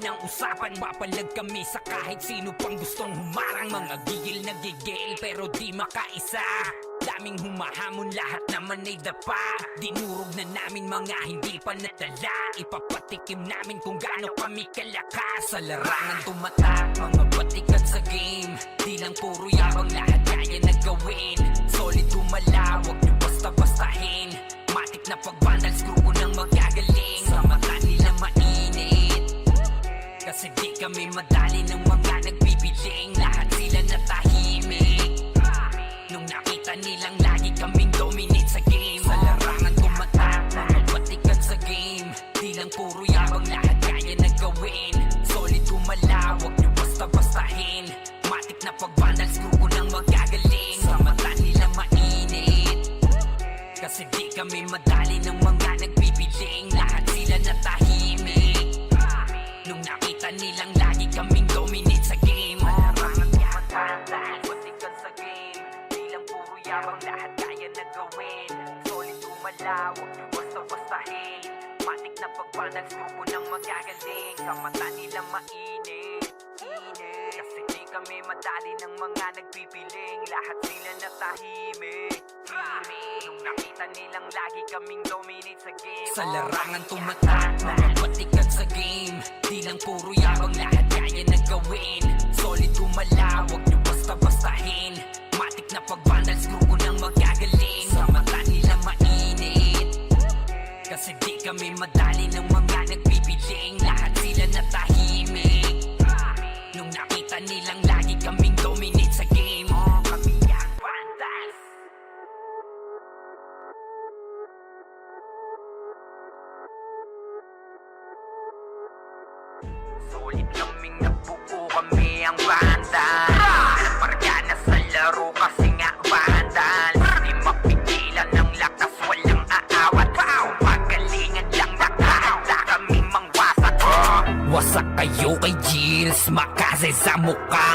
ang usapan, papalag kami sa kahit sino pang gustong humarang. Mga gigil na gigil pero di makaisa, daming humahamon, lahat naman ay dapa. Dinurog na namin mga hindi pa natala, ipapatikim namin kung gaano kami kalakas. Sa larangan tumatak, mga batikan sa game, di lang puro yabang, lahat kaya na gawin. Solid gumala, wag nyo basta-bastahin, matik na pag-vandal, screw ko nang magagaling. Sa mata nila mainit, kasi di kami madali ng mga nagbibiling. Lahat sila natahimik nung nakita nilang lagi kaming dominate sa game. Sa larangan tumatak, mga batikan sa game, di lang puro yabang, lahat kaya na gawin. Solid gumala, wag nyo basta-bastahin, matik na pag-vandal, screw ko nang magagaling. Sa mata nila mainit, kasi di kami madali ng mga nagbibiling. Lahat sila natahimik nung nakita nilang lagi kaming dominate sa game. Larangan tumatak, batikan sa game, di lang puro yabang, lahat kaya na gawin. Solid gumala, wag nyo basta-bastahin, matik na pag-vandal, screw ko nang magagaling. Sa mata nila mainit, kasi di kami madali ng mga nagbibiling. Lahat sila natahimik nung nakita nilang lagi kaming dominate sa game. Sa larangan tumatak, mga batikan sa game, di lang puro yabang, lahat kaya na gawin. Solid gumala, wag nyo basta-bastahin, matik na pag-vandal, screw ko nang magagaling. Sa mata nila mainit, kasi di kami madali ng mga nagbibiling. Lahat sila natahimik nung nakita nilang lagi kaming dominate sa game. Kami ang vandals. Solid kaming nabuo, kami ang vandals. Marga na sa laro kasi nga vandals. Di mapigilan ng lakas, walang aawat. Pagalingan lang nakahanda kaming mangwasak. Wasak kayo kay Gilles, makase sa mukha.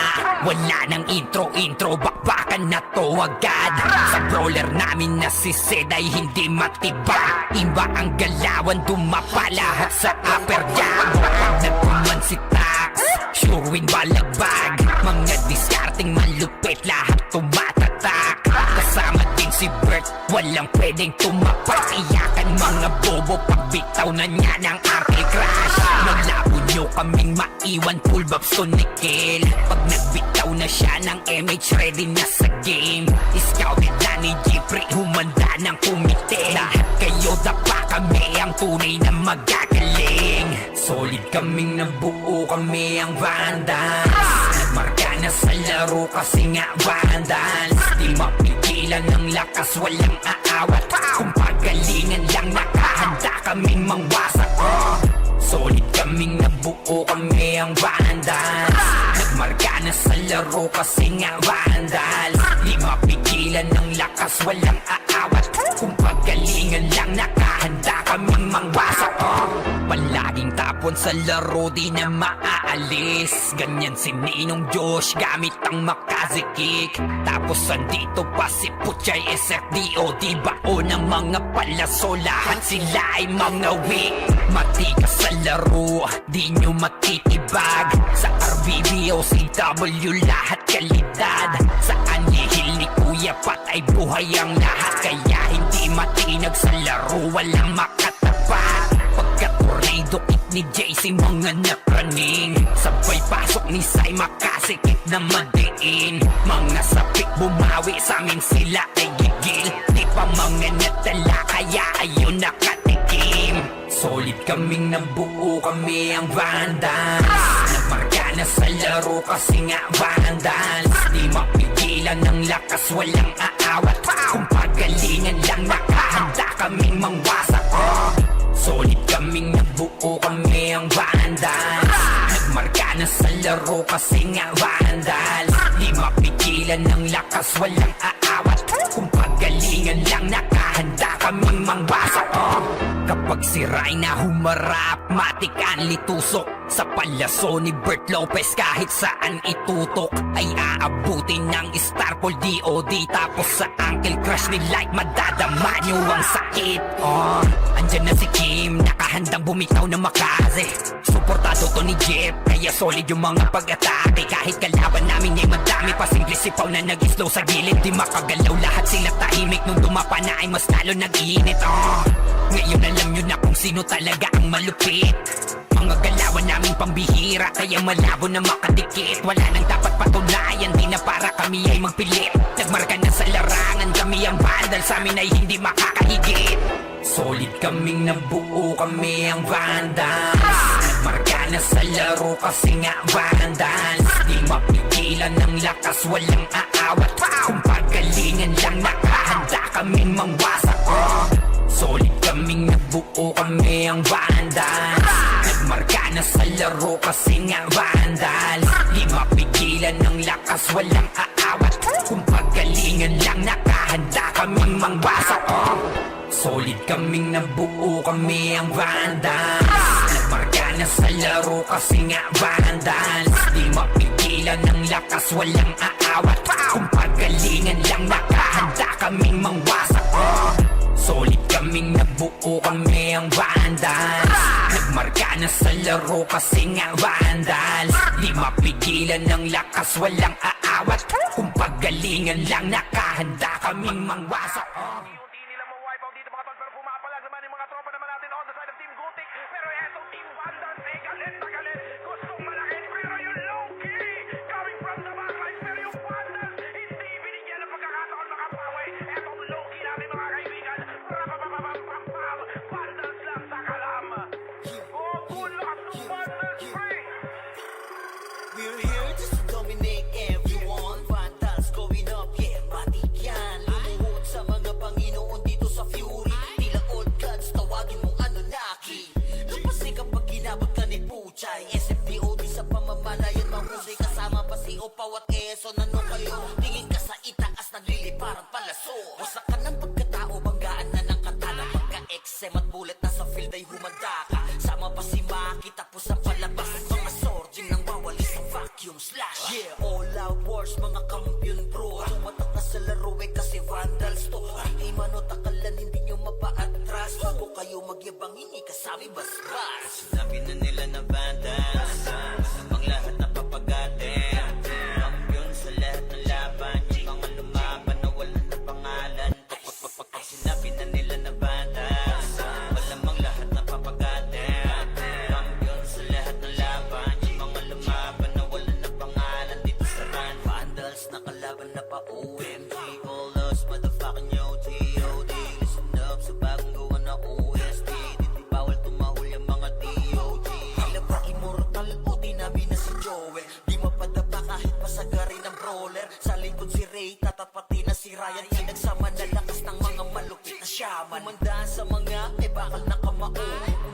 Wala nang intro, bakbakan na to agad. Sa brawler namin na si Zed ay hindi matiba. Iba ang galawan, dumapa lahat sa upper jab. Pag nagkuman si Tax, sure win balagbag. Mga discarding malupit, lahat tumatatak. Kasama din si Bert, walang pwedeng tumapak. Iyakan mga bobo, pagbitaw na niya ng anti-crash. Naglabo nyo kaming maiwan, full babs to nickel. Pag nagbitaw na siya ng MH, ready na sa game. Scouted na ni Jeffrey, humanda ng kumite. Lahat kayo dapa, kami ang tunay na magagaling. Solid kaming nabuo, kami ang vandals. Nagmarka na sa laro kasi nga vandals. Di mapigilan ng lakas, walang aawat. Kung pagalingan lang, nakahanda kaming mangwasak. Solid kaming nabuo, kami ang vandals. Nagmarka na sa laro kasi nga vandals. Di mapigilan ng lakas, walang aawat. Kung pagalingan lang, nakahanda kaming mangwasak. Palaging tapon sa laro, di na maaalis. Ganyan si Ninong Josh, gamit ang makazikik. Tapos andito pa si Puchay SFDO, di bao ng mga palaso, lahat sila ay mga weak. Matikas sa laro, di nyo matitibag. Sa RBB o CW, lahat kalidad. Sa anihil ni Kuya Pat ay buhay ang lahat. Kaya hindi matinag sa laro, walang makatapat. Pagka-tornado kick ni JC, mga napraning. Sabay pasok ni Sai, makasikip na madiin. Mga sapik bumawi, sa amin sila ay gigil. Di pa mga natala, kaya ayun nakatikim. Solid kaming nabuo, kami ang vandals. Nagmarka na sa laro kasi nga vandals. Di mapigilan ng lakas, walang aawat. Kung pagalingan lang, nakahanda kaming mangwasak. Solid kaming nabuo, kami ang vandals. Nagmarka na sa laro kasi nga vandals. Di mapigilan ng lakas, walang aawat. Kung pagalingan lang, nakahanda kaming mangwasak. Kapag si Rayna humarap, matik ang litusok. Sa palaso ni Bert Lopez, kahit saan itutok ay aabutin ng Starpol DOD. Tapos sa Uncle Crush ni Light, madadama nyo ang sakit. Andyan na si Kim, nakahandang bumitaw na makaze. Suportado matuto ni Jeep, kaya solid yung mga pag-atake. Kahit kalaban namin ay madami pa, simple sipaw na nag-slow sa gilid. Di makagalaw, lahat sila tahimik. Nung dumapa na ay mas lalo nag-iinit. Ngayon alam nyo na kung sino talaga ang malupit. Mga galawan namin pambihira, kaya malabo na makadikit. Wala nang dapat patunayan, di na para kami ay magpilit. Nagmarka na sa larangan, kami ang vandal, sa amin ay hindi makakahigit. Solid kaming nabuo, kami ang vandals. Nagmarka na sa laro kasi nga vandals. Di mapigilan ng lakas, walang aawat. Kung pagalingan lang, nakahanda kaming mangwasak. Solid kaming nabuo, kami ang vandals. Nagmarka na sa laro kasi nga vandals. Di mapigilan ng lakas, walang aawat. Kung pagalingan lang, nakahanda kaming mangwasak. Solid kaming nabuo, kami ang vandals. Nagmarka na sa laro kasi nga vandals. Di mapigilan ng lakas, walang aawat. Kung pagalingan lang, nakahanda kaming mangwasak. Solid kaming nabuo, kami ang vandals. Nagmarka na sa laro kasi nga vandals. Di mapigilan ng lakas, walang aawat. Kung pagalingan lang, nakahanda kaming mangwasak. We're here just to dominate everyone. Vandals going up, yeah, matik yan. Lumuhod sa mga Panginoon dito sa Fury. Tila old gods, tawagin mong Anunnaki. Lupas kapag ginabot ka ni Puchay. SFDOD sa pamamalayan, mahusay kasama pa si Opaw at Quezon. Ano kayo? Tingin ka sa itaas, nagliliparang palaso. Wasak ka ng pagkatao, banggaan na ng katana. Pagka-XM at bullet na sa field ay humanda ka. Sama pa si Maki, tapos ang palabas. Mga sorging nang wawali sa vacuum slash. Yeah, all out wars, mga kampiyon pro. Tumatak na sa laro eh kasi vandals to. Hindi manotakalan, hindi nyo mapa-atras. Bago kayo magyabang, hindi kasami basbas. Sinabi na nila na vandals, ang lahat na papagatin. Kampiyon sa lahat ng laban, yung mga lumaban na wala na pangalan. Sinabi na nila na vandals, malamang lahat na papagatin. Kampiyon sa lahat ng laban, yung mga lumaban na wala na pangalan dito sa run. Vandals na kalaban na pa OMG, all us motherfucking yo G.O.D. Listen up sa bagong gawa na OST. Di bawal tumahol yung mga DOG. Tila ba immortal o dinabi na si Joel? Di mapadapa kahit pasagari ng brawler. Sa likod si Ray, tatapati na si Ryan. Pinagsama na lakas ng mga malupit na shaman. Kumandaan sa mga may bakal na kamao.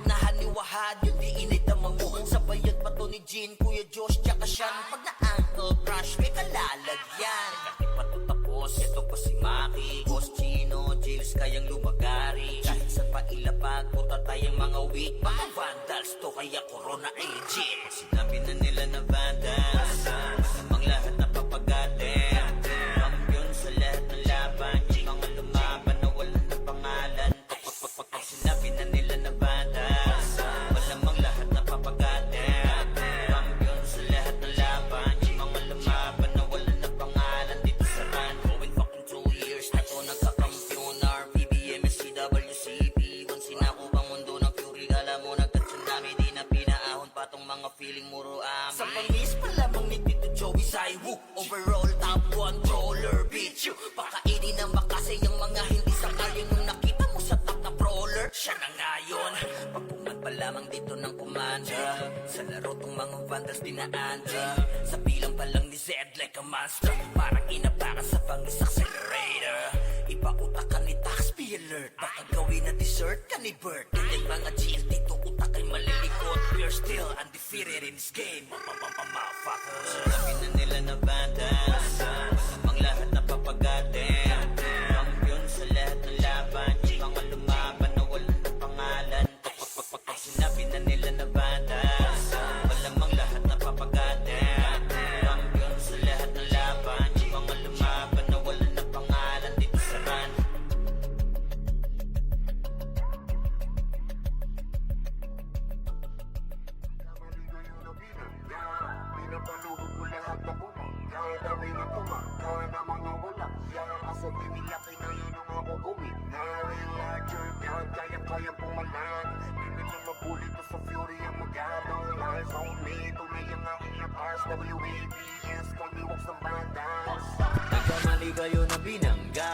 Unahan ni Wahad, yung di inay damango. Sabayan pa to ni Jean, Kuya Josh, tsaka Sean. Pag na-ankle crush, may kalalagyan. Kasi pa to tapos, ito pa si Maki, Boss Chino, Jails kayang lumagari. Kahit saan pa ilapag, puta tayong mga weak. Mga vandals to, kaya corona ay legit. Sinabi na nila na vandals, ang lahat na papagatin. Kampiyon sa lahat ng laban, yung mga lumaban na wala na pangalan. Sinabi na nila na vandals, malamang lahat na papagatin. Kampiyon sa lahat ng laban, yung mga lumaban na wala na pangalan dito sa run. Going fucking 2 years na to nagkakampiyon. RPBM, SCWCP, kung sinako bang mundo ng Fury, alam mo nagka-tsunami, di na pinaahon pa tong mga feeling muro amin. Sa pangis pa lamang ni Tito Joey Saiwu, overall top 1 brawler, bitch you. Pakainin ng makasay yung mga hindi sangayon. Nung nakita mo sa top na brawler, siya na ngayon. Pagpungan pa lamang dito ng komanda, sa laro tong mga vandals dinaanda. Sa bilang pa lang ni Zed like a monster, parang inabaka sa pangis accelerator. Ipautak ka ni Tax, be alert. Baka gawin na dessert ka ni Bert. And then mga GL dito utak ay malilikot. We're still undefeated in this game, motherfuckers. Sinabi na nila na vandals, ang lahat na papagatin. Kampiyon sa lahat ng laban, yung mga lumaban na wala na pangalan. Sinabi na nila na vandals, malamang lahat na papagatin. Kampiyon sa lahat ng laban, yung mga lumaban na wala na pangalan dito sa run. Pinapaluhod ko lahat na bumangga. Dami na tumangga na mga walang yan. Kaso di nila kinaya nung ako gumina. Real larger God, kayang-kayang pumalag. Di nila mabuli to sa fury ang magadong lies on me. Tunay ang aking lakas. WABS, call me walks ng bandas. Nagkamali kayo na binangga.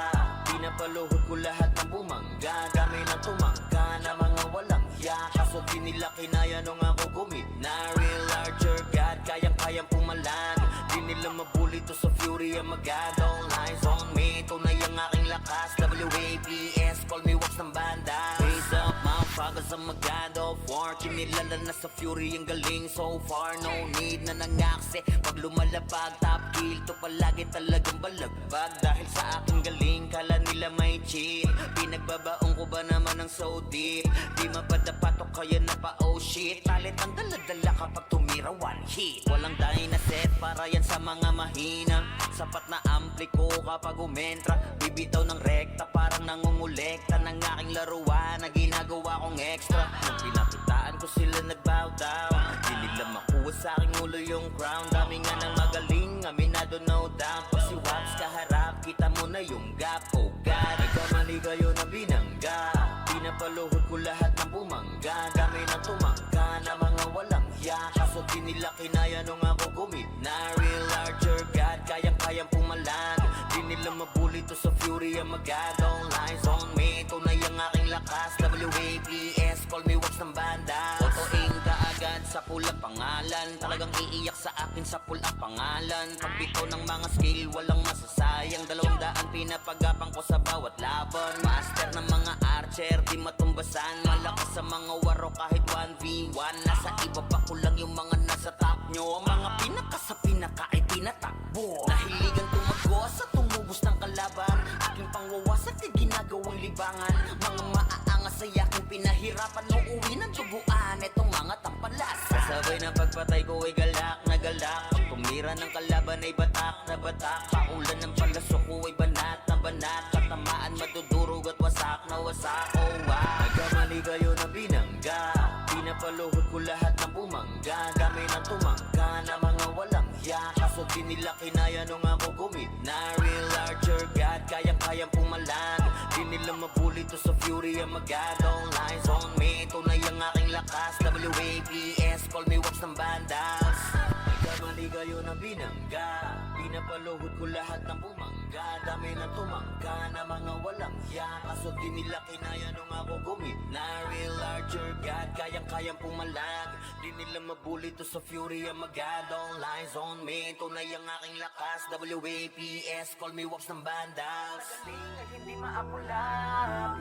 Pinapaluhod ko lahat ng bumangga. Dami na tumangga na mga walang hiya. Kaso di nila kinaya nung ako gumina. Real larger God, kayang-kayang pumalag. Di nila mabuli to sa fury ang magadong lies on me. Tunay ang aking lakas. WABS, call me walks ng banda. Raise up, motherfuckers ang magado. For kinilala na sa fury ang galing. So far, no need na nangakse. Pag lumalapag, top kill to palagi talagang balagbag. Dahil sa aking galing, kala nila may cheat. Pinagbabaong ko ba naman ng so deep? Di mapadapat o kaya na pa oh shit. Talent ang daladala kapag tumira one hit. Walang dahil na set para yan sa mga mahina. Sapat na ampli ko kapag umentra. Bibitaw ng rekta parang nangungulekta ng aking laruan na ginagawa kong extra. Nung pinakitaan ko sila nagbow down. Di nila makuha sa aking ulo yung crown. Dami nga ng magaling, aminado no doubt. Pag si Wax kaharap, kita mo na yung gap. Oh God, nagkamali kayo na binangga. Pinapaluhod ko lahat ng bumangga. Dami na tumangga na mga walang hiya. Kaso di nila kinaya nung ako gumina. Real larger God, kayang-kayang pumalag. Di nila mabuli to sa fury ang magadong lies on me. Tunay ang aking lakas. WABS, call me Wax ng banda. Totoing kaagad sa pulang pangalan. Talagang iiyak sa akin sa pulang pangalan. Pagbitaw ng mga skill, walang masasayang. 200 pinapagapang ko sa bawat laban. Master ng mga archer, di matumbasan. Malakas sa mga waro kahit 1v1. Nasa iba pa ko lang yung mga nasa top nyo. Mga pinaka sa pinaka ay tinatakbo. Nahiligan tumago sa tumubos ng kalaban. Aking pangwawasak ay ginagawang libangan. Mga maaangas ay aking pinahirapan. Uuwi ng duguan itong mga tampalas. Kasabay ng pagpatay ko ay galak na galak. Pag tumira ng kalaban ay batak na batak. Paulan ng palaso ko ay banat na banat. Katamaan madudurog at wasak na wasak. Oh wow, nagkamali kayo na binangga. Pinapaluhod ko lahat ng bumangga. Dami na tumangga na mga walang hiya. Kaso di nila kinaya nung ako gumina. Real larger God, kayang-kayang pumalag. Di nila mabuli to sa fury ang magadong lies on me. Tunay ang aking lakas. WABS, call me Wax ng bandas. Nagkamali kayo na binangga. Pinapaluhod ko lahat ng bumangga. Dami na tumangga na mga walang hiya. Kaso di nila kinaya nung ako gumina. Real larger God, kayang-kayang pumalag. Di nila mabuli to sa fury ang magadong lies on me. Tunay ang aking lakas. WABS, call me Wax ng bandas. Galing ay hindi maapula.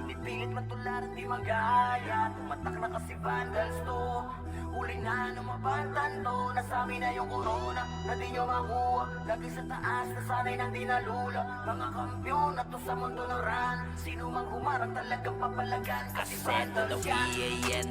Pinipilit matularan di magaya. Tumatak na kasi vandals to. Huli na numabantan to. Nasami na yung corona na di nyo makuha. Lagi sa taas na sanay nang dinalula. Mga kampyon na to sa mundo ng run. Sino mang humarang talagang papalagan. Kasi vandals yan.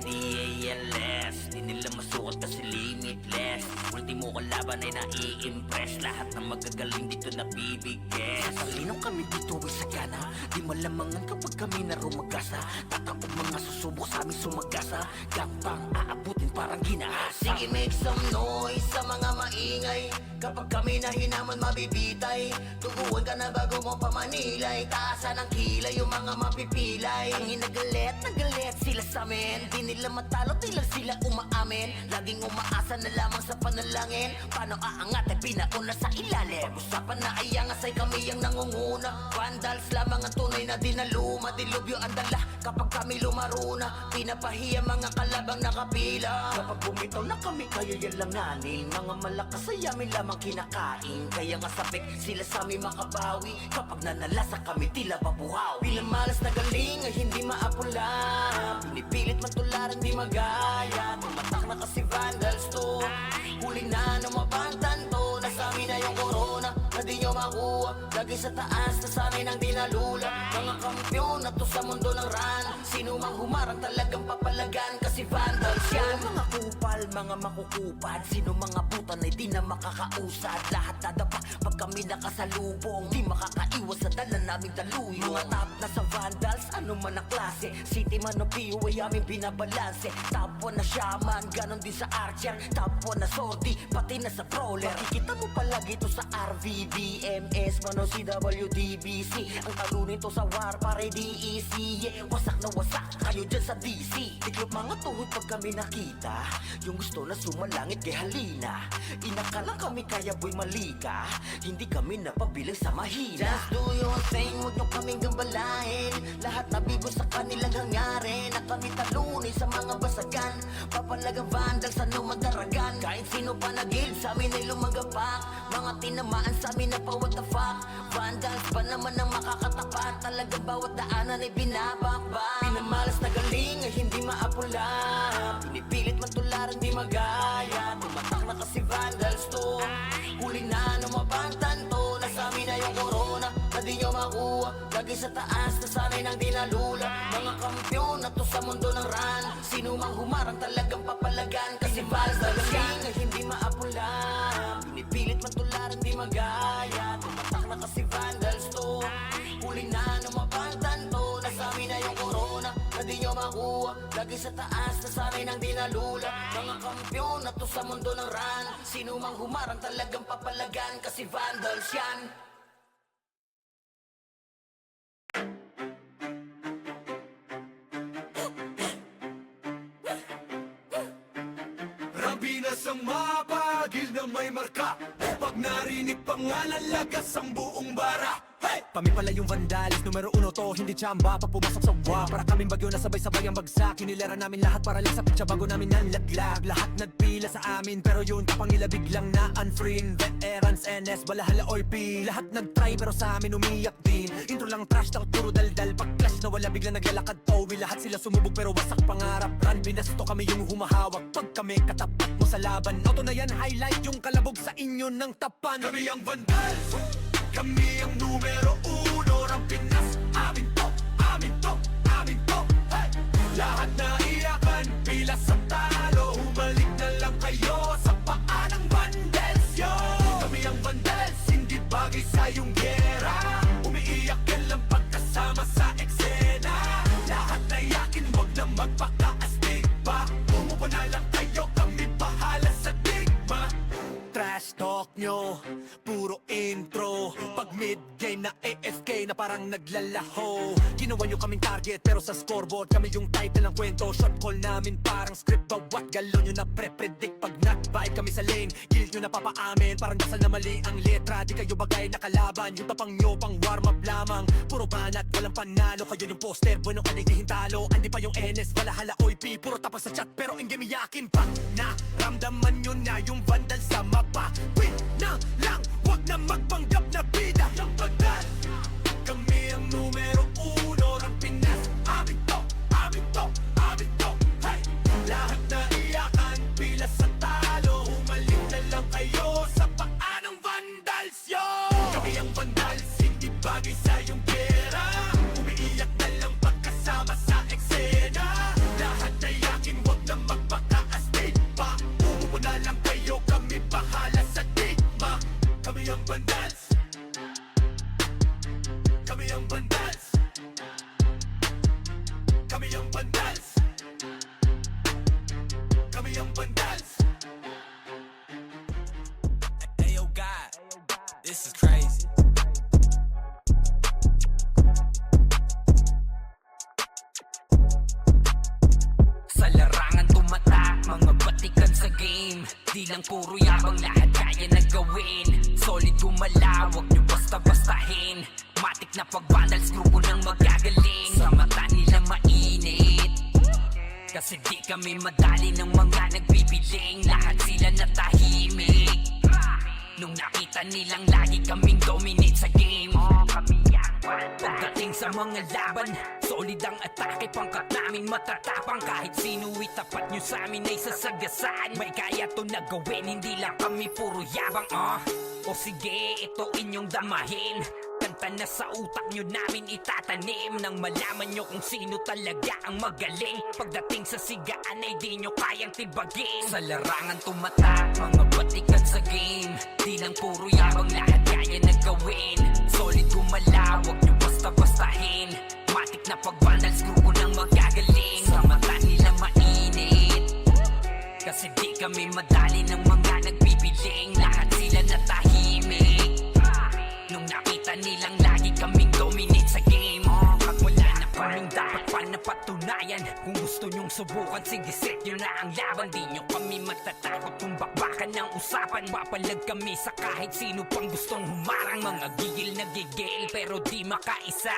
V-A-N-D-A-L-S. Di nila masukat kasi limitless. Ultimo kalaban ay nai-impress. Lahat ng magagaling dito nabibigay. Sa talinong kami dito ay sagana. Di malamangan kapag kami na rumagasa. Tatakot mga susubok sa aming sumagasa. Gampang aabutin parang ginahasa. Sige, make some noise sa mga maingay. Kapag kami na hinaman mabibitay. Tuguan ka na bago mo pamanilay. Taasan ang kilay yung mga mapipilay. Ang inagalit, nagalit sila sa amin. Di nila matalo, tila sila umaamin. Laging umaasa na lamang sa panalangin. Paano aangat ay pinauna sa ilalim. Pag-usapan na ay angas ay kami ang nangunguna. Vandals lamang ang tunay na dinaluma. Dilubyo ang dala kapag kami lumaruna. Pinapahiya mga kalabang nakapila. Kapag bumitaw na kami kaya yan langanin. Mga malakas ay amin lamang kinakain. Kaya nga sabik sila sa amin makabawi. Kapag nanalasa kami tila babuhaw. Pinamalas na galing ay hindi maapula. Pinipilit matularan di magaya. Tumatak na kasi vandals to. Huli na numabantan to. Nasa amin na yung corona na di nyo nyo makuha. Lagi sa taas, nasanay ng dinalula. Mga kampyon na to sa mundo ng ran. Sino mang humarang talagang papalagan, kasi vandals yan. Mga kupal, mga makukupad. Sino mga butan ay di na makakausad. Lahat dadapa pag kami nakasalubong. Di makakaiwas sa dala naming daluyo. Mga top na sa vandals, ano man ang klase. City man o PO ay aming binabalanse. Top 1 na shaman, ganon din sa archer. Top 1 na sortie, pati na sa brawler. Makikita mo palagi to sa RVBMS, mano CWDBC. Ang talunin to sa war, pare DEC. Yeah, wasak na wasak, kayo dyan sa DC. Tiklop mga tuhod pag kami nakita. Yung gusto na sumalangit kay halina. Inakala kami kaya boy malika. Hindi kami napabilang sa mahina. Just do your thing, huwag nyo kaming gambalain. Lahat nabigo sa kanilang hangarin. Na kami talunin sa mga basagan. Papalagang vandals, ano madaragan. Kahit sino pa nagil, sa amin ay lumagapak. Mga tinamaan sa amin na pa what the fuck. Vandals pa naman ang makakatapat. Talagang bawat daanan ay binabakbak. Pinamalas na galing ay hindi maapula. Pinipilit man tularan di magaya. Tumatak na kasi vandals to. Huli na numabantan to. Nasa amin na yung corona na di nyo makuha. Lagi sa taas, nasanay ng dinalula. Mga kampyon na to sa mundo ng ran. Sino mang humarang talagang papalagan, kasi vandals yan ay hindi maapula. Pinipilit man tularan di magaya. Tumatak na kasi vandals to. Huli na numabantan to. Nasa amin na yung corona na di nyo makuha. Lagi sa taas, nasanay ng dinalula. Mga kampyon na to sa mundo ng ran. Sino mang humarang talagang papalagan, kasi vandals yan. Rabinas ang mapagil na may marka. Pag narinig pangalan, lagas ang buong bara. Hey! Kami pala yung vandalis, numero 1 to, hindi tsamba. Pag pumasok sa wa, para kaming bagyo na sabay-sabay ang bagsak. Hinilera namin lahat para lang sa pitsa bago namin nanlaglag. Lahat nagpila sa amin, pero yun kapangila biglang na unfriend. Veterans, NS, balahala or P. Lahat nagtry pero sa amin umiyak din. Intro lang trash talk, puro daldal. Pag clash na wala biglang naglalakad tawi. Lahat sila sumubog pero wasak pangarap. Run, binasto kami yung humahawak. Pag kami katapat mo sa laban, auto na yan, highlight yung kalabog sa inyo ng tapan. Kami ang vandals, kami ang numero 1 ng Pinas. Amin to, amin to, amin to. Hey! Lahat na iyakan, pila sa talo. Humalik na lang kayo sa paa ng vandals yo. Kami ang vandals, hindi bagay sa iyong gera. Umiiyak ka lang pagkasama sa eksena. Lahat na yakin, wag na magpakaastig pa. Umupo na lang kayo, kami bahala sa digma. Trash talk nyo, puro intro. Pag mid-game na AFK na parang naglalaho. Ginawa nyo kaming target pero sa scoreboard kami yung title ng kwento. Shot call namin parang script, bawat galo nyo na pre-predict. Pag nag-bite kami sa lane, guild nyo na papaamin. Parang dasal na mali ang letra, di kayo bagay na kalaban. Yung tapang nyo pang warm up lamang. Puro banat, walang panalo. Kayo yung poster, bueno ka di hintalo. Andi pa yung NS, balahala OIP. Puro tapos sa chat pero in game yakin pa. Naramdaman nyo na yung vandal sa mapa. Win na lang, wag na magpanggap na bida. Yung vandal, kami ang numero 1 ng Pinas. Amin to, amin to, amin to. Hey! Lahat na iyakan, pila sa talo. Humalik na lang kayo sa paa ng vandals yo. Kami ang vandals, hindi bagay sa iyong pera. Umiiyak na lang pagkasama sa eksena. Lahat na yakin, wag na magpakaastig pa. Umupo na lang kayo, kami bahala sa digma. Kami ang vandals, kami ang vandals, kami ang vandals, kami ang vandals. Hey yo God, this is crazy. Sa larangan tumatak, mga batikan sa game. Di lang puro yabang, lahat kaya na gawin. Solid gumalaw, wag nyo basta-bastahin. Matik na pag-vandals, grupo nang magagaling. Sa mata nila mainit, kasi di kami madali ng mga nagbibiling. Lahat sila natahimik nung nakita nilang lagi kaming dominate sa game. Kami ang Pagdating sa mga laban, solid ang atake, pangkat namin matatapang. Kahit sinu'y tapat nyo sa amin ay sasagasaan. May kaya to na gawin, hindi lang kami puro yabang. O sige, ito inyong damahin. Kanta na sa utak nyo namin itatanim, nang malaman nyo kung sino talaga ang magaling. Pagdating sa sigaan ay di nyo kayang tibagin. Sa larangan tumatak, mga batikan sa game. Di lang puro yabang, lahat kaya na gawin. Solid gumalaw, wag nyo basta-bastahin. Matik na pag-vandal, screw ko nang magagaling. Sa mata nila mainit, kasi di kami madali ng mga nagbibiling. Lahat sila natahimik nung nakita nilang lagi kaming dominate sa game. At wala na kaming dapat pa napatunayan. Kung gusto nyong subukan, sige set nyo na ang laban. Di nyo kami matatakot kung bakbakan ng usapan. Papalag kami sa kahit sino pang gustong humarang. Mga gigil na gigil pero di makaisa.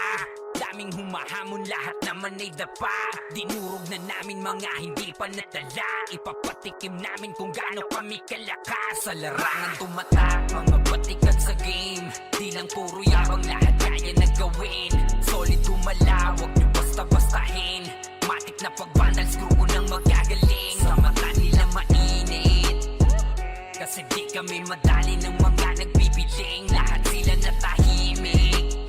Daming humahamon, lahat naman ay dapa. Dinurog na namin mga hindi pa natala. Ipapatikim namin kung gaano kami kalakas. Sa larangan tumatak, mga batikan sa game. Di lang puro yabang, lahat kaya na gawin. Solid gumalaw, wag nyo basta-bastahin. Matik na pag-vandal, screw ko nang magagaling. Sa mata nila mainit, kasi di kami madali ng mga nagbibiling. Lahat sila natahimik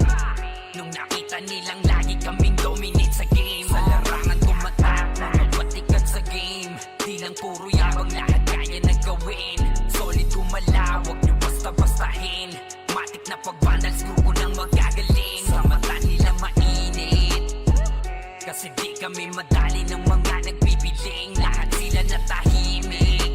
nung nakita nilang lagi kaming dominate sa game. Sa larangan tumatak, mga batikan sa game. Di lang puro yabang, lahat kaya na gawin. Solid gumalaw, wag nyo basta-bastahin. Matik na pag-vandal, screw ko nang magagaling. Sa mata nila mainit, kasi di kami madali ng mga nagbibiling. Lahat sila natahimik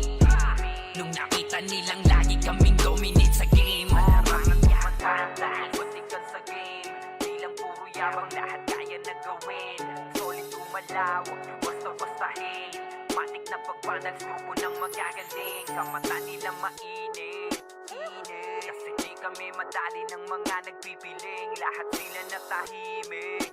nung nakita nilang lagi kaming dominate sa game. Larangan tumatak, batikan sa game. Di lang puro yabang, lahat kaya na gawin. Solid gumalaw, wag nyo basta-bastahin. Matik na pag-vandal, screw ko nang magagaling. Sa mata nila mainit, kasi di kami madali ng mga nagpipiling. Lahat sila natahimik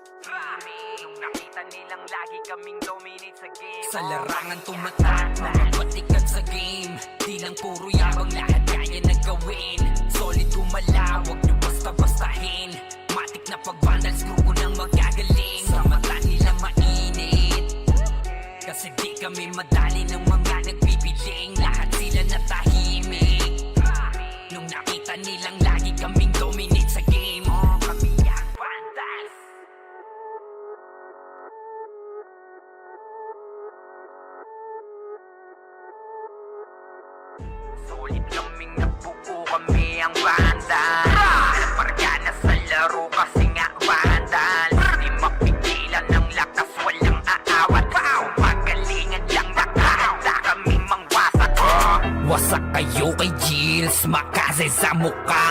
nung nakita nilang lagi kaming dominate sa game. Sa larangan tumatak, mga batikan sa game. Di lang puro yabang, lahat kaya na gawin. Solid gumalaw, wag nyo basta-bastahin. Matik na pag-vandal, screw ko nang magagaling. Sa mata nila mainit, kasi di kami madali ng mga nagpipiling. Lahat sila natahimik nung nakita nilang lagi kaming dominate sa game. Kami ang vandals. Solid kaming nabuo, kami ang vandals. Parga na sa laro kasi nga vandals. Di mapigilan ng lakas, walang aawat. Pagalingan lang, nakahanda kaming mangwasak. Wasak kayo kay Gilles, makase sa muka.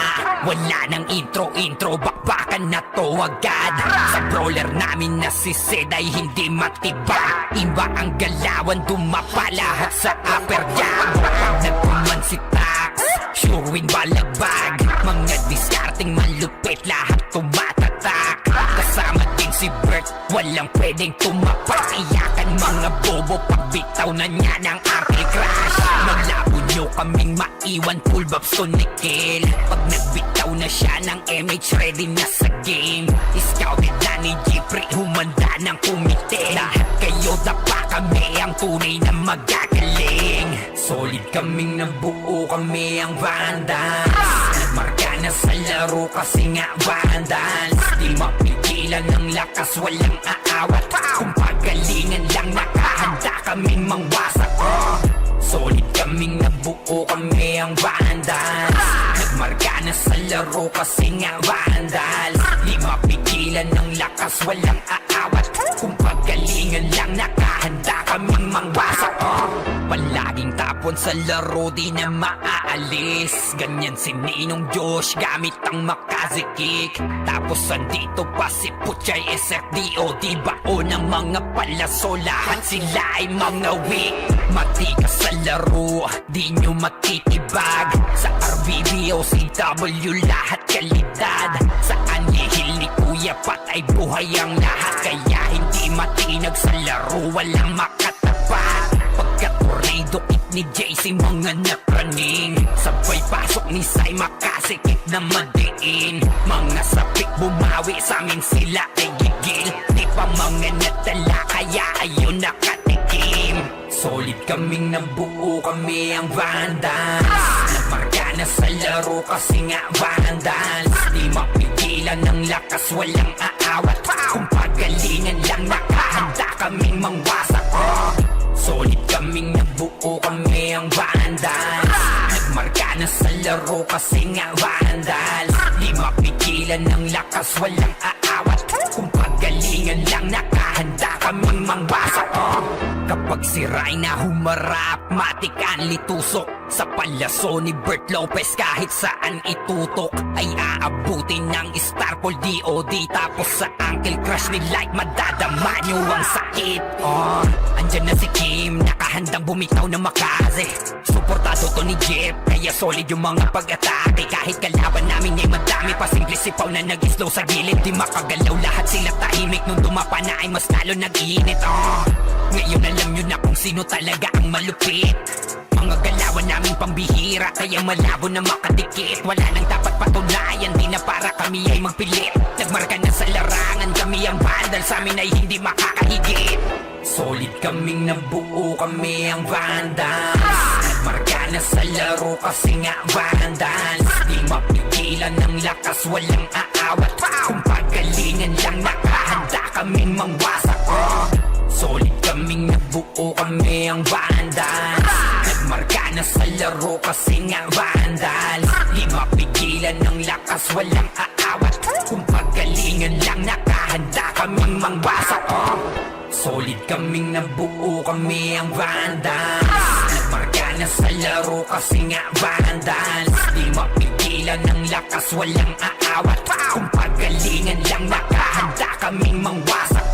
Wala nang intro, bakbakan na to agad. Sa brawler namin na si Zed ay hindi matiba. Iba ang galawan, dumapa lahat sa upper jab. Pag nagpuman si Tax, sure win balagbag. Mga discarding malupit, lahat tumatatak. Kasama din si Bert, walang pwedeng tumapak. Iyakan mga bobo, pagbitaw na niya ng anti-crash. Malabo nyo kaming maiwan, full babs to Nickel. Pag nagbitaw na siya ng MH, ready na sa game. Scouted na ni Jeffrey, humanda ng kumite. Lahat kayo dapa, kami ang tunay na magagaling. Solid kaming nabuo, kami ang vandals. Nagmarka na sa laro kasi nga vandals. Di mapigilan ng lakas, walang aawat. Kung pagalingan lang, nakahanda kaming mangwasak. Solid kaming nabuo, kami ang vandals. Nagmarka na sa laro kasi nga vandals. Di mapigilan ng lakas, walang aawat. Kung pagalingan lang, nakahanda kaming mangwasak. Palaging tapon sa laro, di na maaalis. Ganyan si Ninong Josh, gamit ang Makaze kick. Tapos andito pa si Puchay SFDO, di bao ng mga palaso. Lahat sila ay mga weak. Matikas sa laro, di nyo matitibag. Sa RBB o CW, lahat kalidad. Sa anihil ni Kuya Pat ay buhay ang lahat. Kaya hindi matinag sa laro, walang makatapat. Pagkaturi may dukit ni JC mga napraning. Sabay pasok ni Sai makasikip na madiin. Mga sapik bumawi sa amin sila ay gigil. Di pa mga natala kaya ayun nakatikim. Solid kaming nabuo, kami ang Vandals. Nagmarka na sa laro kasi nga Vandals. Di mapigilan ng lakas, walang aawat. Kung pagalingan lang nakahanda kaming mangwasak. Solid kaming nabuo, kami ang Vandals. Nagmarka na sa laro kasi nga Vandals. Di mapigilan ng lakas, walang aawat. Kung pagalingan lang nakahanda kaming mangwasak. Kapag siray na humarap, matikan litusok. Sa palaso ni Bert Lopez kahit saan itutok ay aabutin ng Starpol DOD. Tapos sa Uncle Crush ni Light madadama nyo ang sakit. Andyan na si Kim, nakahandang bumitaw na makaze. Suportado to ni Jeff, kaya solid yung mga pag-atake. Kahit kalaban namin ay madami pa, simple sipaw na nag-slow sa gilid. Di makagalaw lahat sila tahimik, nung dumapa na ay mas lalo nag-iinit. Ngayon alam nyo na kung sino talaga ang malupit. Mga galawan namin pambihira, kaya malabo na makadikit. Wala nang dapat patunayan, di na para kami ay magpilit. Nagmarka na sa larangan, kami ang Vandals, sa amin ay hindi makakahigit. Solid kaming nabuo, kami ang Vandals. Nagmarka na sa laro kasi nga Vandals. Di mapigilan ng lakas, walang aawat. Kung pagalingan lang nakahanda kaming mangwasak. Solid kaming nabuo, kami ang Vandals. Nagmarka na sa laro kasi nga Vandals. Di mapigilan ng lakas, walang aawat. Kung pagalingan lang nakahanda kaming mangwasak. Solid kaming nabuo, kami ang Vandals. Nagmarka na sa laro kasi nga Vandals. Di mapigilan ng lakas, walang aawat. Kung pagalingan lang nakahanda kaming mangwasak.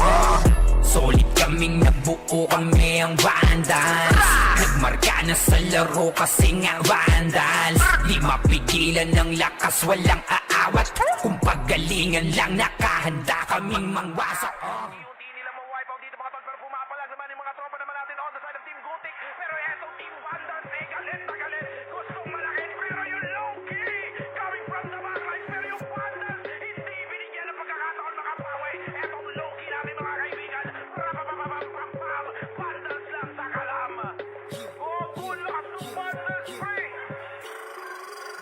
Solid kaming nabuo, kami ang Vandals. Nagmarka na sa laro kasi nga Vandals. Di mapigilan ng lakas, walang aawat. Kung pagalingan lang nakahanda kaming mangwasak. Di nila ma-wipe out dito mga tol, pero pumapalag naman yung mga tropa naman natin on the side of Team Gutik. Pero eto Team Vandals, galit na galit. Gustong malaki, pero yung low-key coming from the backline. Pero yung Vandals, hindi binigyan ng pagkakataon makapawi. Etong low-key natin mga kaibigan. Rapapapapapapam, Vandals lang sa kalam. Oh, bulas ng Vandals, free!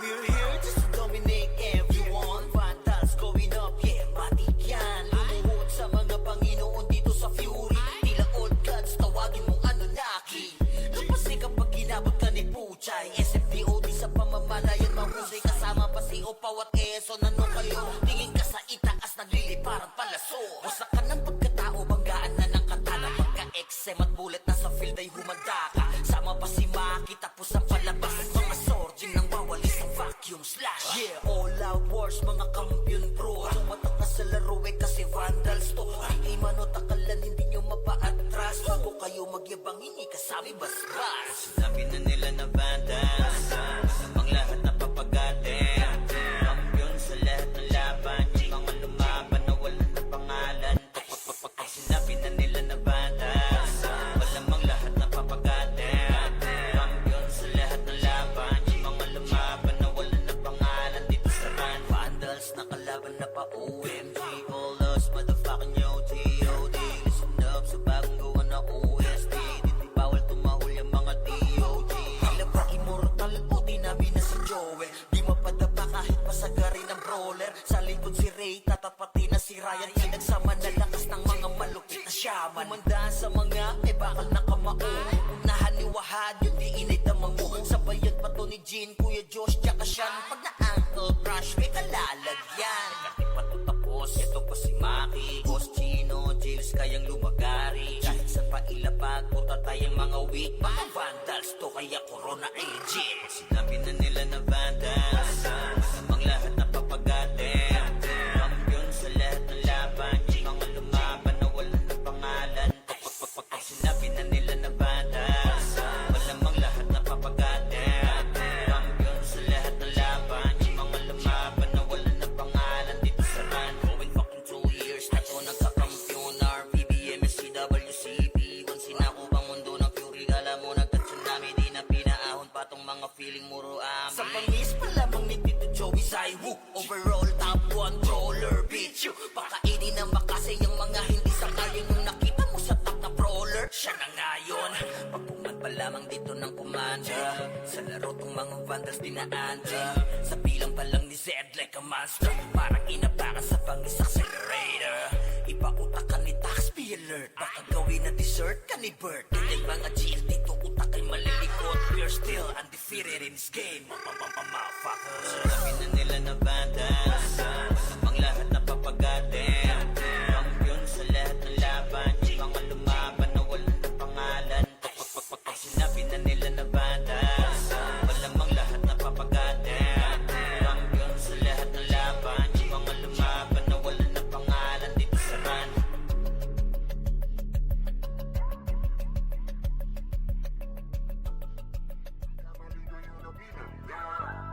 We're here just to dominate everyone. Vandals going up, yeah, matik yan. Lumuhod sa mga Panginoon dito sa Fury. Tila old gods, tawagin mong Anunnaki. Napasi kapag ginabot ka ni Puchay. SFDOD sa pamamalayan mahusay. Kasama pa si Opaw at Quezon. Ano kayo? Tingin ka sa itaas, nagliliparang palaso. Wasak ka ng pagkatao, banggaan na ng katana. Pagka-XM at bullet na sa field ay humanda ka. Sama pa si Maki, tapos ang palabas. Mga sorging nang wawalis ng vacuum slash. Yeah, all out wars, mga kampiyon bro. Tumatak na sa laro eh kasi Vandals to. Di manot akalan, hindi nyo mapa-atras. Huwag kayo magyabang, hindi kasami bas-bas. Sinabi na nila na Vandals, ang lahat na papagatin. Kampiyon sa lahat ng laban, yung mga lumaban na wala na pangalan. Sinabi na nila na Vandals, malamang lahat na papagatin. Kampiyon sa lahat ng laban, yung mga lumaban na wala na pangalan dito sa run. Vandals nakalaban na pa OMG, all us motherfucking yo T.O.D. Listen up sa bagong gawa na OST. Dito bawal tumahol yung mga D.O.G. Tila pa immortal o di namin na si Joel. Di mapadapa kahit pasagarin ng brawler. Sa likod si Ray, tatapati na si Ryan. Nagsama na lakas ng mga malupit na shaman. Kumandaan sa mga, bakal na kamao. Unahan ni Wahad, yung di inidamang mo. Sabayan pa to ni Jean, Kuya Josh, tsaka Sean. Pag na Uncle Crush, may kalalagyan. Kahit pa to tapos, ito pa si Maki, Boss Chino, Jiles kayang lumagari. Kahit sa pailapag, puta tayong mga weak. Mga Vandals to, kaya Corona agent. Sinabi na nila na Vandals, ang lahat na papagatin. Kampiyon sa lahat ng laban, yung mga lumaban na wala na pangalan. Sinabi na nila na Vandals, malamang lahat na papagatin. Kampiyon sa lahat ng laban, yung mga lumaban na wala na pangalan dito sa run. Going fucking 2 years na to nagkakampiyon. RPBM, SCWCP, kung sinako bang mundo ng Fury, kala mo nagtatsunami. mga feeling muro amin. Sa pangis pa lamang ni Tito Joey Saiwu, overall top 1 brawler, bitch you. Pakainin ng makasay ang mga hindi sakayan yung nakita mo sa top na brawler. Siya na ngayon, pagpuman pa lamang dito ng kumanda. Sa laro tong mga vandals dinaanda. Sa bilang pa lang ni Zed like a monster, parang inapakan sa pangis accelerator. Ipautakan ni Tax, be alert. Baka gawin na dessert ka ni Bert. Ganyan mga GL dito, utak ay malilikot. We're still undefeated in this game, motherfuckers. Sabi na nila na bandas, ang lahat na papagatin. Kampiyon sa lahat ng laban, yung mga lumaban na wala ng pangalan. Pag sinabi na nila na bandas, malamang lahat na papagatin. Kampiyon sa lahat ng laban, yung mga lumaban na wala ng pangalan dito sa run.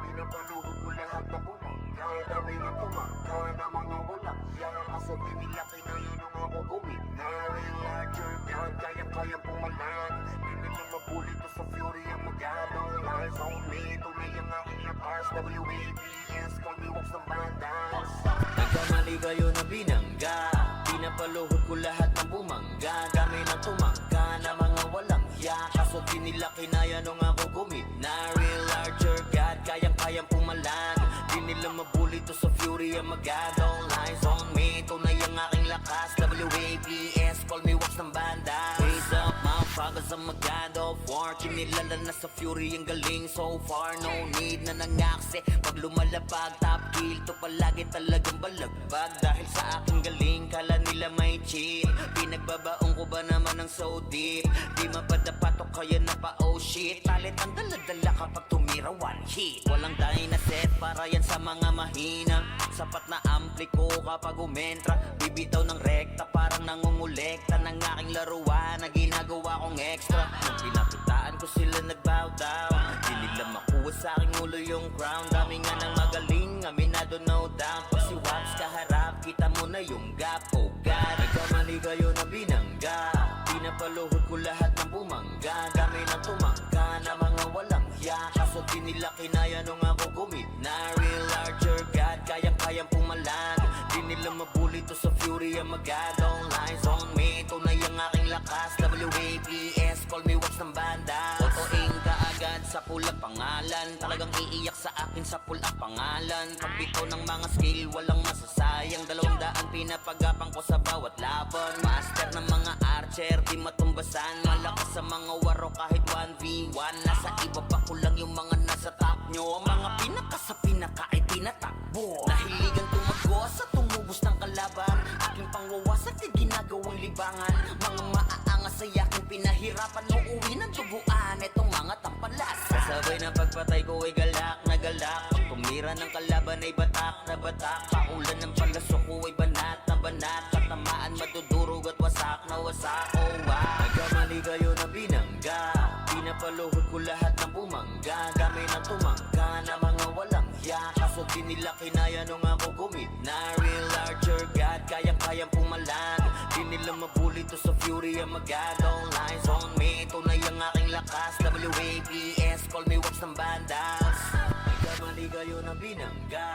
Pinapaluhod ko lahat na bumangga. Dami na tumangga na mga walang siya. Kasabi nila kinayon ang ako gumina. Real larger God, kayang-kayang pumalan. Di nila mabuli to sa fury ang magalong. Lies on me, tunay ang aking lakas. WABS, call me walks ng bandas. Nagkamali kayo na binangga, pinapaluhod ko lahat ng bumangga. Dami na tumangga na mga walang hiya. Kaso di nila kinaya nung ako gumina. Real larger God, kayang-kayang pumalan. Di nila mabuli to sa fury ang magadong. Lies on me, tunay ang aking lakas. WABS, call me wax ng banda. Raise up, motherfuckers, I'm a god of war. Kinilala na sa fury ang galing so far. No need na nangakse pag lumalapag. Top kill to palagi talagang balagbag. Dahil sa aking galing, kala nila may cheat. Pinagbabaong ko ba naman ng so deep? Di mapadapat o kaya na pa oh shit. Talit ang daladala kapag tumira one hit. Walang dahil na set para yan sa mga mahina. Sapat na ampli ko kapag umentra. Bibitaw ng rekta parang nangungulekta ng aking laruan na ginagawa kong extra. Nung pinakitaan ko sila nagbow down, di nila makuha sa aking ulo yung crown. Dami nga ng magaling, aminado no doubt. Pag si Waps kaharap, kita mo na yung gap. Oh God, nagkamali kayo na binangga. Pinapaluhod ko lahat ng bumangga. Dami na tumangga na mga walang hiya. Kaso di nila kinaya nung ako gumina. Real larger God, kayang-kayang pumalan. Di nila mabuli to sa fury ang magadong. Lies on me, tunay ang aking lakas. WABS, call me wax ng banda. Otoing ka agad sa pula pangalan. Talagang iiyak sa akin sa pula pangalan. Pagpito ng mga skill, walang masasayang. 200 pinapagapang ko sa bawat laban. Master ng mga archer, di matumbasan. Malakas sa mga waro kahit 1v1. Nasa iba pa ko lang yung mga nasa top nyo. Mga pinaka sa pinaka ay tinatakbo. Nahiligang tumago sa tumubos ng kalaban. Aking pangwawasak ay ginagawang libangan. Mga maaangas ay aking pinahirapan. Uuwi ng tubuan itong mga tampalas. Kasabay na pagpatay ko ay galak na galak. Pag tumira ng kalaban ay batak na batak. Paulan ng palasok ko ay banat na banat. Katamaan madudurog at wasak na wasak. Oh wow, nagkamali kayo na binangga. Pinapaluhod ko lahat ng bumangga. Dami na tumangga na mga walang hiya. Kaso di nila kinaya nung ako gumina. Real larger God, kayang-kayang pumalan. Di nila mabuli to sa fury ang magadong. Lies on me, tunay ang aking lakas. WABS, call me wax ng bandas. Nagkamali kayo na binangga.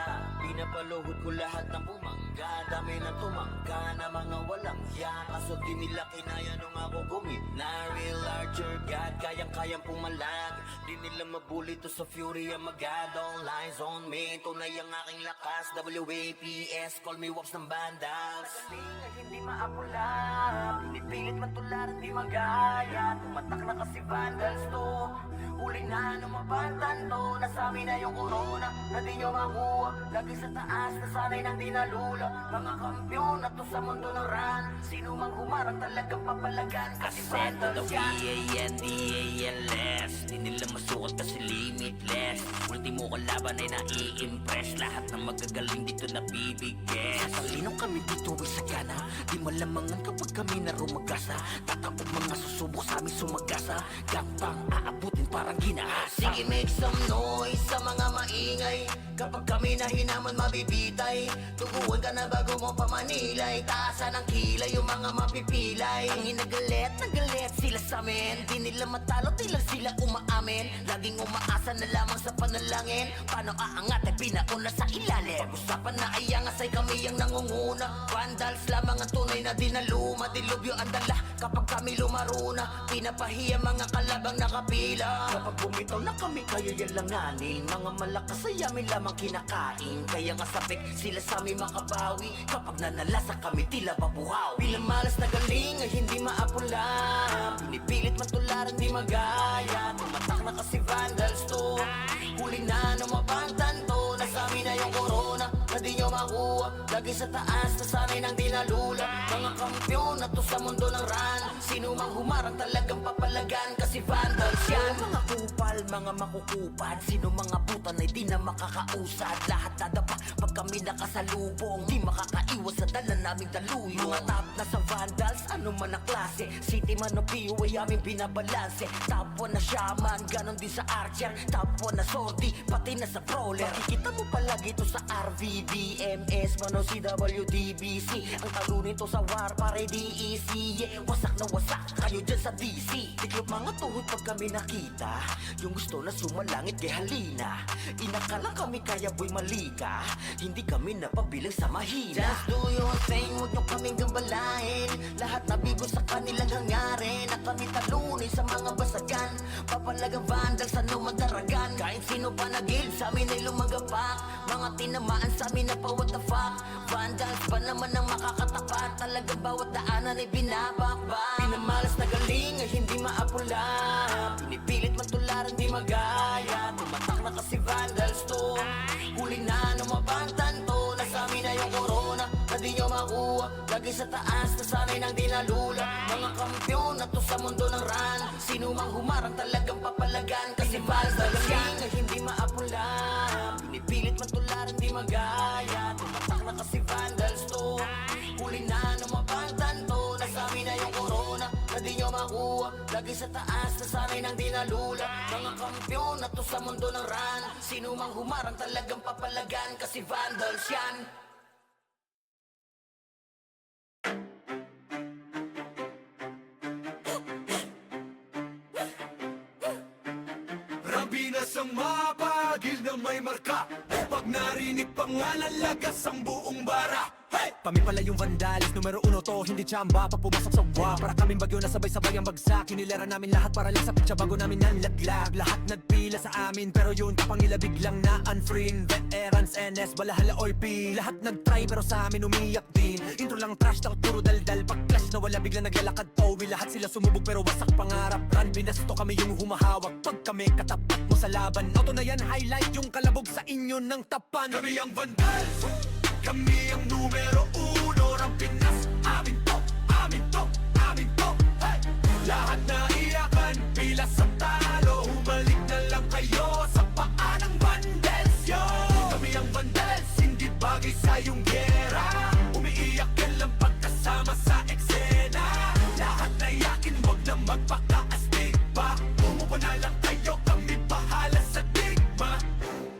Pinapaluhod ko lahat ng bumangga. Dami na tumangga na mga walang hiya. Kaso di nila kinaya nung ako gumina. Real larger God, kayang-kayang pumalag. Di nila mabuli to sa fury ang magadong. Lies on me, tunay ang aking lakas. WABS, call me wax ng bandas. Hindi maapula, pinipilit matularan di magaya. Tumatak na kasi vandals to. Huli na lumabantan to. Nasami na yung corona na di nyo makuha. Lagi sa taas na sanay nang di nalula. Mga kampyon na to sa mundo ng run. Sino mang humarang talagang papalagan. Kasi vandals yan. V-A-N-D-A-L-S. Di nila masukat kasi limitless. Ultimo kalaban ay nai-impress. Lahat ng magagaling dito nabibigyan. Sa talinong kami dito ay sagana, di malamangan kapag kami na rumagasa. Tatapog mga susubok sa amin sumagasa, gapang aabutin parang ginahasa. Sige, make some noise sa mga maingay. Kapag kami na hinaman mabibitay, tuguan ka na bago mo pamanilay. Taasan ng kilay yung mga mapipilay. Ang hinagalit, nagalit sila sa amin. Di nila matalo, di lang sila umaamin. Laging umaasa na lamang sa panalangin. Paano aangat ay pinauna sa ilalim. Pag-usapan na ay angas ay kami ang nangunguna. Vandals lamang ang tunay na dinaluma. Dilubyo ang dala kapag kami lumaruna. Pinapahiya mga kalabang nakapila. Kapag bumitaw na kami kayo yan langanin. Mga malakas ay amin lamang kinakain. Kaya nga sabik sila sa amin makabawi. Kapag nanalasa kami tila babuhaw. Bilang malas na galing ay hindi maapula. Pinipilit man tularan di magaya. Tumatak na kasi vandals to. Huli na numabantan to. Nasa amin na yung corona na di nyo makuha. Lagi sa taas na sanay nang dinalula. Mga kampyon na to sa mundo ng ran. Sino mang humarang talagang papalagan. Kasi vandals yan. Mga kupal, mga makukupad. Sino mga putan ay di na makakausad. Lahat dadapa pag kami nakasalubong. Di makakaiwas sa dala naming daluyong. Mga top na sa vandals, ano man ang klase. City man o PO ay aming binabalanse. Top 1 na shaman, ganon din sa archer. Top 1 na sorti, pati na sa brawler. Makikita mo palagi to sa RVDMS, man o CWDBC. Ang talunin to sa war, pare DEC. Yeah, wasak na wasak kayo dyan sa DC. Tiklop mga tuhod pag kami nakita. Yung gusto na sumalangit kay halina. Inakala kami kaya boy malika. Hindi kami napabilang sa mahina. Just do your thing, huwag nyo kaming gambalain. Lahat nabigo sa kanilang hangarin. Na kami talunin sa mga basagan. Papalagang vandals, ano madaragan. Kahit sino pa nagil sa amin ay lumagapak. Mga tinamaan sa amin na pa what the fuck. Vandals pa naman ang makakatapat. Talagang bawat daanan ay binabakbak. Pinamalas na galing ay hindi maapula. Pinipilit man tularan di magaya. Tumatak na kasi vandals to. Huli na numabantan to. Nasa amin na yung corona na di nyo makuha. Lagi sa taas na sanay nang dinalula. Mga kampyon na to sa mundo ng ran. Sino mang humarang talagang papalagan. Kasi vandals yan ay hindi maapula. Pinipilit man tularan di magaya. Tumatak na kasi vandals to. Huli na numabantan to. Nasa amin na yung corona na di nyo makuha. Lagi sa taas na sanay nang dinalula. Mga kampyon na to sa mundo ng ran. Sino mang humarang talagang papalagan. Kasi vandals yan. Rabinas ang mapagil na may marka. Pag narinig pangalan, lagas ang buong bara. Hey! Kami pala yung vandalis, numero 1 to, hindi tsamba. Pag pumasok sa wa, para kaming bagyo na sabay-sabay ang bagsak. Hinilera namin lahat para lang sa pitsa bago namin nanlaglag. Lahat nagpila sa amin, pero yun kapang ila biglang na unfriend. Veterans, NS, balahala, OP. Lahat nagtry pero sa amin umiyak din. Intro lang trash talk, puro daldal. Pag clash na wala biglang naglalakad Towi. Lahat sila sumubog pero wasak pangarap. Run, binasto kami yung humahawak. Pag kami katapat mo sa laban, auto na yan, highlight yung kalabog sa inyo ng tapan. Kami ang vandals, kami ang numero 1 ng Pinas. Amin to, amin to, amin to. Hey! Lahat na iyakan, pila sa talo. Humalik na lang kayo sa paa ng vandals yun. Kami ang vandals, hindi bagay sa iyong gera. Umiiyak ka lang pagkasama sa eksena. Lahat na yakin, wag na magpakaastig pa. Umupo na lang kayo, kami bahala sa digma.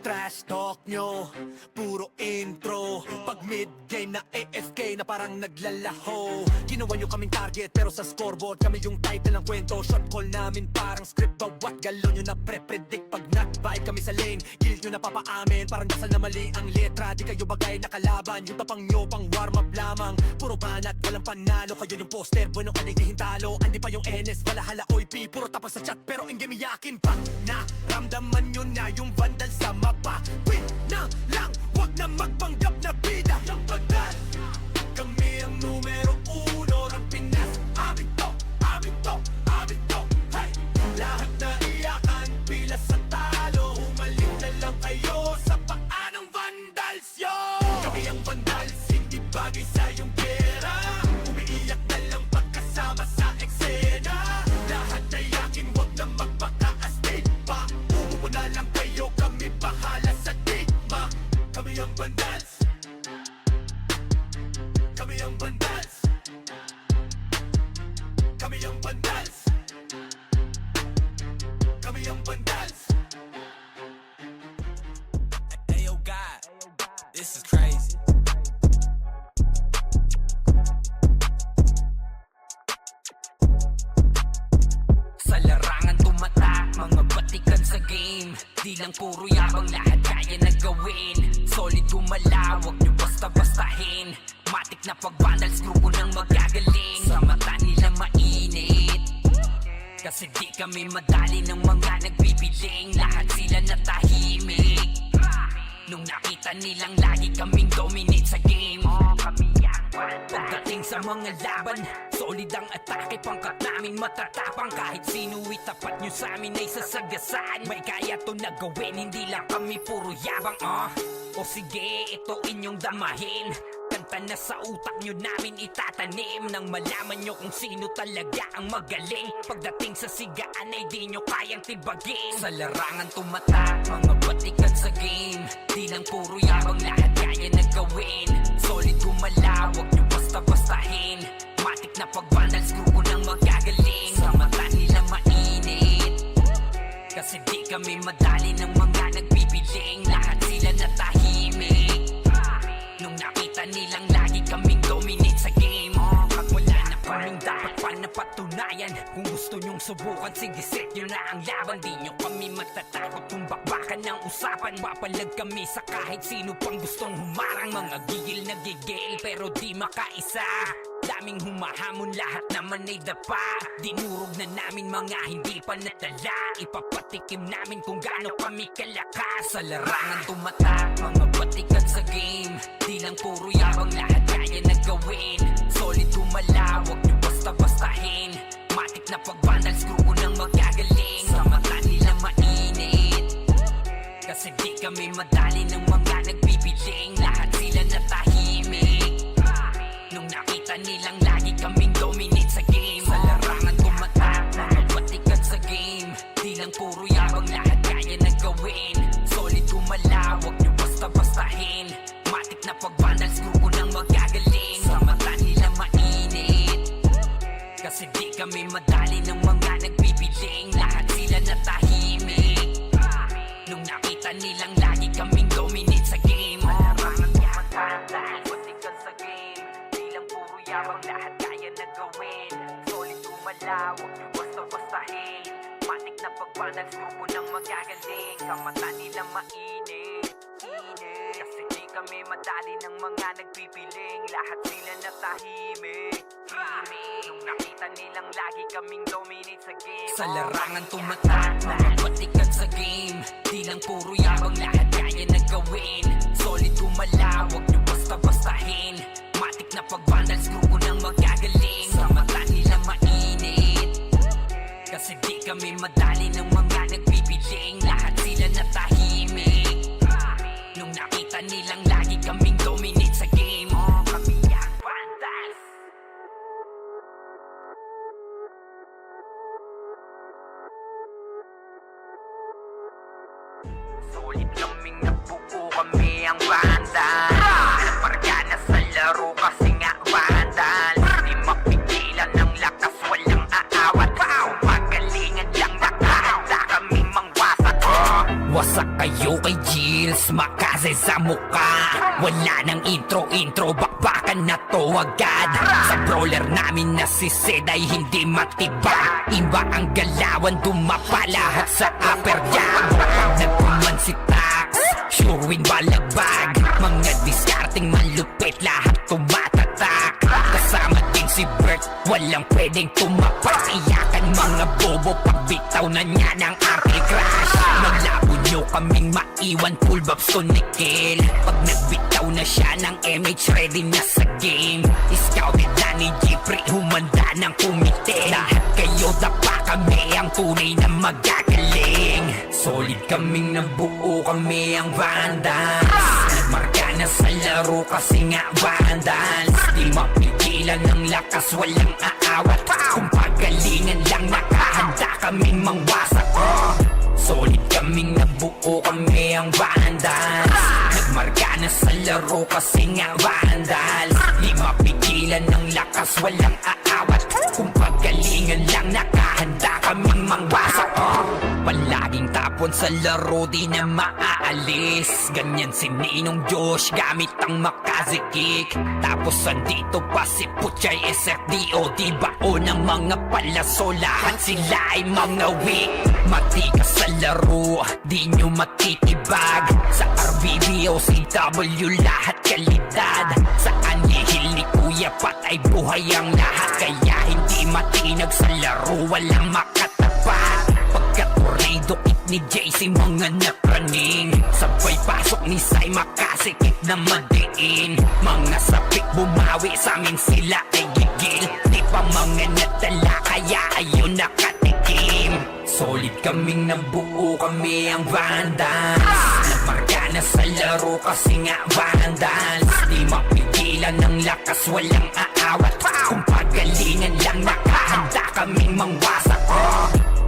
Trash talk nyo, puro intro. Pag mid-game na AFK na parang naglalaho. Ginawa nyo kaming target pero sa scoreboard kami yung title ng kwento. Shot call namin parang script, bawat galo nyo na pre-predict. Pag nag-vibe kami sa lane, guild nyo na papaamin. Parang dasal na mali ang letra, di kayo bagay na kalaban. Yung tapang nyo pang warm up lamang. Puro banat, walang panalo. Kayo yung poster, bueno ka di hintalo. Andi pa yung NS, balahala, OIP. Puro tapos sa chat pero in game yakin pa. Naramdaman nyo na yung vandal sa mapa. Win na lang, wag na magpanggap na bida. Yung vandal, kami ang numero 1 ng Pinas. Amin to, amin to, amin to. Hey! Lahat na iyakan, pila sa talo. Humalik na lang kayo sa paa ng vandals yun. Kami ang vandals, hindi bagay sa iyong pera. Umiiyak na lang pagkasama sa eksena. Lahat na yakin, wag na magpakaastig pa. Umupo na lang kayo, kami pa This is crazy. Sa larangan tumatak, mga batikan sa game. Di lang puro yabang, lahat kaya na gawin. Solid gumalaw, wag nyo basta-bastahin. Matik na pag-vandals, grupo ng magagaling. Sa mata nila mainit, kasi di kami madali ng mga nagbibiling. Lahat sila natahimik nung nakita nilang lagi kaming dominate sa game. Pagdating sa mga laban, solid ang atake, pangkat namin matatapang. Kahit sino itapat nyo sa amin ay sasagasaan. May kaya to na gawin, hindi lang kami puro yabang. O sige, ito inyong damahin. Kanta na sa utak nyo namin itatanim, nang malaman nyo kung sino talaga ang magaling. Pagdating sa sigaan ay di nyo kayang tibagin. Sa larangan tumatak, mga batikan sa game. Di lang puro yabang, lahat kaya na gawin. Solid gumalaw, wag nyo basta-bastahin. Matik na pag-vandals, grupo ng magagaling. Sa mata nila mainit, kasi di kami madali ng mga nagbibiling. Lahat sila natahimik nung nakita nilang lagi kaming dominate sa game. Wala na kaming dapat pa napatunayan. Kung gusto nyong subukan, sige set nyo na ang laban. Di nyo kami matatakot kung bakbakan ng usapan. Papalag kami sa kahit sino pang gustong humarang. Mga gigil na gigil pero di makaisa. Daming humahamon, lahat naman ay dapa. Dinurog na namin mga hindi pa natala. Ipapatikim namin kung gaano kami kalakas. Sa larangan tumatak, mga batikan sa game. Di lang puro yabang, lahat kaya na gawin. Solid gumalaw, wag nyo basta-bastahin. Matik na pag-vandals, grupo ng magagaling. Sa mata nila mainit, kasi di kami madali ng mga nagbibiling. Lahat sila natahimik nung nakita nilang lagi kaming dominate sa game. Sa larangan tumatak, mga batikan sa game. Di lang puro yabang, lahat kaya na gawin. Solid gumalaw, wag nyo basta-bastahin. Matik na pag-vandals, grupo ng magagaling. Sa mata nila mainit, kasi di kami madali ng mga nagbibiling. Lahat sila natahimik nung nakita nilang lagi kaming dominate sa game. Larangan tumatak, batikan sa game. Di lang puro yabang, lahat kaya na gawin. Solid gumalaw, wag nyo basta-bastahin. Matik na pag-vandals, grupo ng magagaling. Sa mata nila mainit, kasi di kami madali ng mga nagbibiling. Lahat sila natahimik nung nakita nilang lagi kaming dominate sa game. Sa larangan tumatak, mga batikan sa game. Di lang puro yabang, lahat kaya na gawin. Solid gumalaw, wag nyo basta-bastahin. Matik na pag-vandals, grupo ng magagaling. Sa mata nila mainit, kasi di kami madali ng mga nagbibiling. Lahat sila natahimik nung nakita nilang lagi kaming dominate sa game. Kami ang vandals. Solid kaming nabuo, kami ang vandals. Pargana sa laro kasi nga vandals. Di mapigilan ng lakas, walang aawat. Pagalingan lang, nakahanda kaming mangwasak. Wasak kayo kay Gilles, makase sa muka. Wala nang intro, bakbakan na to agad. Sa brawler namin na si Sed ay hindi matiba. Iba ang galawan, dumapa lahat sa upper jab. Pag nagpuman si Tax, sure win balagbag. Mga discarding malupit, lahat tumatatak. Kasama din si Bert, walang pwedeng tumapak. Iyakan mga bobo, pagbitaw na niya ng anti-crash. Malabo nyo kaming maiwan, full babs to Nickel. Pag nagbitaw na siya ng MH, ready na sa game. Scouted na ni Jeffrey, humanda ng kumite. Lahat kayo dapa, kami ang tunay na magagaling. Solid kaming nabuo, kami ang vandals. Nagmarka na sa laro kasi nga vandals. Di mapigilan ng lakas, walang aawat. Kung pagalingan lang, nakahanda kaming mangwasak. Solid kaming nabuo, kami ang vandals. Nagmarka na sa laro kasi nga vandals. Di mapigilan ng lakas, walang aawat. Kung pagalingan lang, nakahanda nakahanda kaming mangwasak. Palaging tapon sa laro, di na maaalis. Ganyan si Ninong Josh gamit ang makazikik. Tapos andito pa si Puchay SFDO, di bao ng mga palaso, lahat sila ay mga weak. Matikas sa laro, di nyo matitibag. Sa RBBO, CW, lahat kalidad. Sa anihil ni Kuya Pat ay buhay ang lahat. Kaya hindi matinag sa laro, walang makatapat. Pagka-tornado kick ni JC, mga napraning. Sabay pasok ni Sai, makasikip na madiin. Mga sapik bumawi, sa amin sila ay gigil. Di pa mga natala, kaya ayun nakatikim. Solid kaming nabuo, kami ang Vandals. Nagmarka na sa laro kasi nga Vandals. Di mapigilan ng lakas, walang aawat. Kung pagalingan lang, nakahanda kaming mangwasak.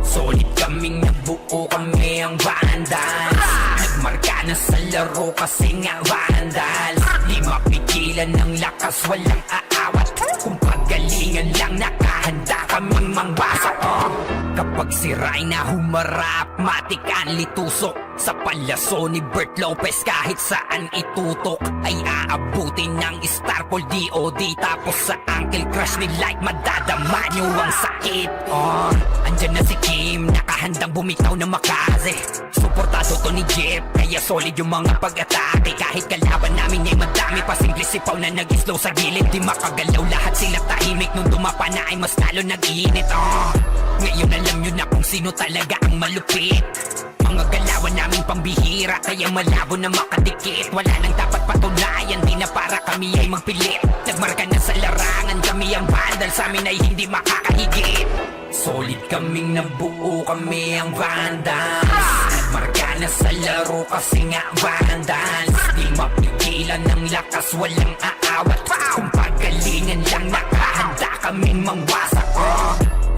Solid kaming nabuo, kami ang Vandals. Nagmarka na sa laro kasi nga Vandals. Di mapigilan ng lakas, walang aawat. Kung pagalingan lang, nakahanda kaming mangwasak. Kapag si Rayna humarap, matikan litusok. Sa palaso ni Bert Lopez, kahit saan itutok ay aabutin ng Starpol DOD. Tapos sa Uncle Crush ni Light, madadama nyo ang sakit. Andyan na si Kim, nakahandang bumitaw na makaze. Suportado to ni Jeff, kaya solid yung mga pag-atake. Kahit kalaban namin ay madami pa, simple sipaw na nag-slow sa gilid. Di makagalaw, lahat sila tahimik. Nung dumapa na ay mas lalo nag-iinit. Ngayon alam nyo na kung sino talaga ang malupit. Mga galawan namin pambihira, kaya malabo na makadikit. Wala nang dapat patunayan, di na para kami ay magpilit. Nagmarka na sa larangan, kami ang Vandal, sa amin ay hindi makakahigit. Solid kaming nabuo, kami ang Vandals. Nagmarka na sa laro kasi nga Vandals. Di mapigilan ng lakas, walang aawat. Kung pagalingan lang, nakahanda kaming mangwasak.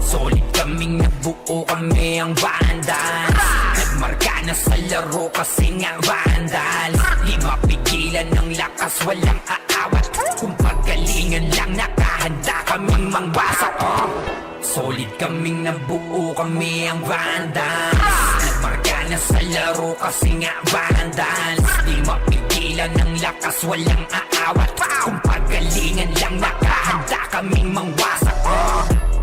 Solid kaming nabuo, kami ang Vandals. Nagmarka na sa laro kasi nga Vandals. Di mapigilan ng lakas, walang aawat. Kung pagalingan lang, nakahanda kaming mangwasak. Solid kaming nabuo, kami ang Vandals. Nagmarka na sa laro kasi nga Vandals. Di mapigilan ng lakas, walang aawat. Kung pagalingan lang, nakahanda kaming mangwasak.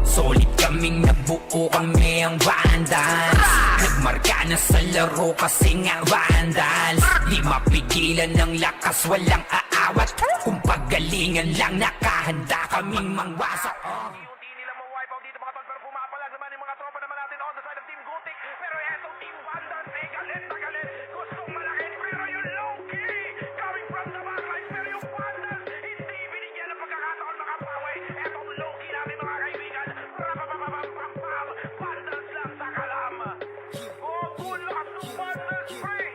Solid kaming nabuo, kami ang Vandals. Nagmarka na sa laro kasi nga Vandals. Di mapigilan ng lakas, walang aawat. Kung pagalingan lang, nakahanda kaming mangwasak. Unti nila ma-wipe out dito mga tol, pero pumapalag naman yung mga tropa naman natin on the side of Team Gutik. Pero eto Team Vandals, galit na galit. Gustong malaki, pero yung low-key coming from the backline. Pero yung Vandals, hindi binigyan ng pagkakataon makapawi. Etong low-key natin mga kaibigan. Rapapapapapapam, Vandals lang sa kalam. Oh, good luck to Vandals, free!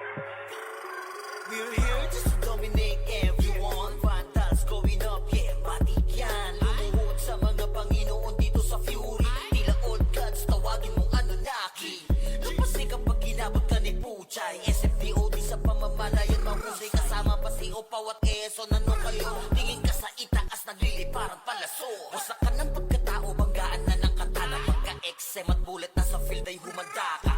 We're here just to dominate everyone. Vandals going up, yeah, matik yan. Lumuhod sa mga Panginoon dito sa Fury. Tila old gods, tawagin mong Anunnaki. Napasi kapag ginabot ka ni Puchay. SFDOD sa pamamalayan, mahusay kasama pa si Opaw at Quezon. Ano kayo? Tingin ka sa itaas, nagliliparang palaso. Wasak ka ng pagkatao, banggaan na ng katana. Pagka-XM at bullet na sa field ay humanda ka.